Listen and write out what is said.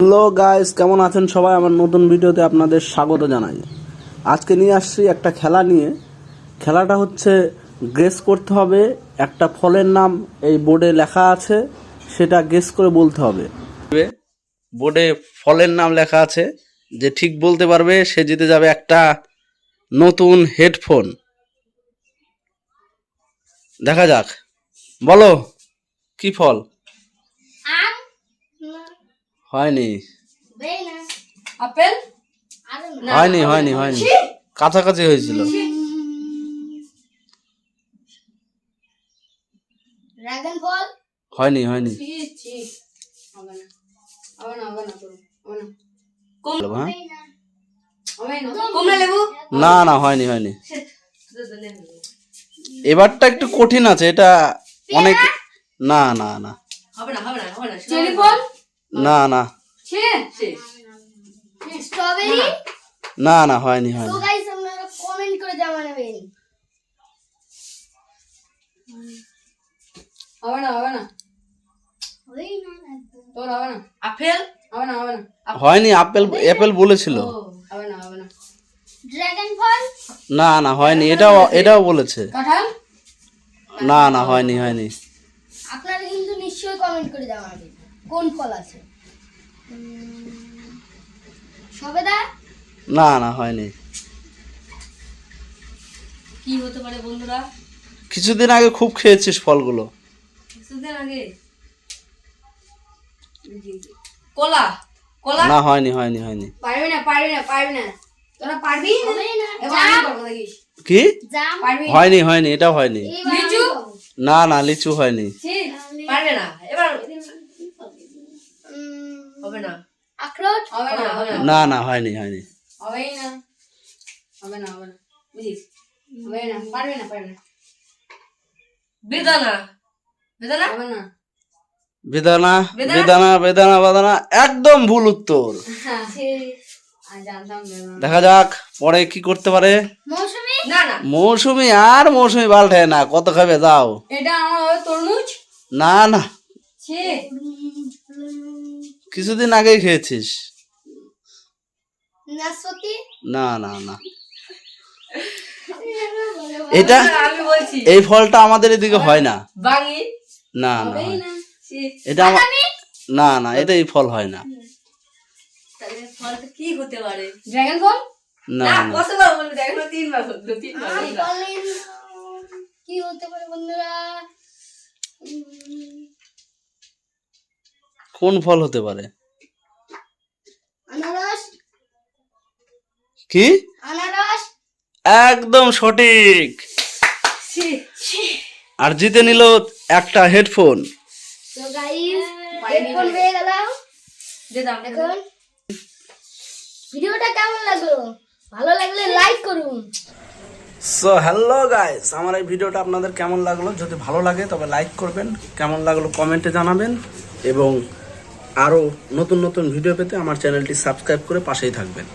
Hello guys, কেমন আছেন সবাই? আমার নতুন ভিডিওতে আপনাদের স্বাগত জানাই। আজকে নিয়ে আসছি একটা খেলা নিয়ে। খেলাটা হচ্ছে গেস করতে হবে একটা ফলের নাম এই বোর্ডে লেখা আছে, সেটা গেস করে বলতে হবে। বোর্ডে ফলের নাম লেখা আছে, যে ঠিক বলতে পারবে সে জিতে যাবে একটা নতুন হেডফোন। দেখা যাক, বলো কি ফল? হয়নি আপেল হয়নি হয়নি হয়নি কাছাকাছি হয়েছিল। ড্রাগন ফল হয়নি হয়নি কমলা লেবু না না হয়নি হয়নি। এবারটা একটু কঠিন আছে, এটা অনেক। না না না চেরি ফল না না স্ট্রবেরি। না না হয়নি হয়নি। তো গাইস আপনারা কমেন্ট করে জানাবেন। হবে না তোর হবে না। আপেল হবে না হয়নি, আপেল অ্যাপেল বলেছিল। হবে না ড্রাগন ফল না না হয়নি, এটাও বলেছে। কাঁঠাল না না হয়নি হয়নি। আপনারা কিন্তু নিশ্চয়ই কমেন্ট করে জানাবেন কোন ফল আছে। সবেদা না না হয়নি। কি হতে পারে বন্ধুরা? কিছুদিন আগে খুব খেয়েছিস ফলগুলো। কিছুদিন আগে কলা না হয়নি হয়নি হয়নি। পারবি না তোরা পারবি এবার আমি করব দেখিস। কি পারবি হয়নি হয়নি, এটাও হয়নি। লিচু না না লিচু হয়নি। পারবে না এবার হবে না। আখরোট হবে না না না হয়নি হয়নি। হবে না বুঝিস হবে না পারবে না বেদানা হবে না বেদানা বেদানা বেদানা বেদানা একদম ভুল উত্তর। জানতাম দেখা যাক পরে কি করতে পারে। মৌসুমী মৌসুমি পাল্টে না, কত খাবে যাও। এটা আমার তরমুজ না না ছে কিছুদিন আগেই খেয়েছিস। নাশপাতি না না না এটা আমি বলছি এই ফলটা আমাদের এদিকে হয় না। বাঙি না না হবেই হয়। না এটা না না এটা এই ফল হয় না। তাহলে ফলটা কি হতে পারে? ড্রাগন ফল না না না কতবার বলবি? দেখো তিনবার বললো কি হতে পারে বন্ধুরা? কোন ফল হতে পারে? আনারস কি? আনারস একদম সঠিক। আর জিতে নিল একটা হেডফোন। তো গাইস হেডফোন পেয়ে গেলাম। এখন ভিডিওটা কেমন লাগলো? ভালো লাগলে লাইক করুন। সো হ্যালো গাইস, আমার এই ভিডিওটা আপনাদের কেমন লাগলো? যদি ভালো লাগে তবে লাইক করবেন, কেমন লাগলো কমেন্টে জানাবেন, এবং আরও নতুন নতুন ভিডিও পেতে আমার চ্যানেলটি সাবস্ক্রাইব করে পাশেই থাকবেন।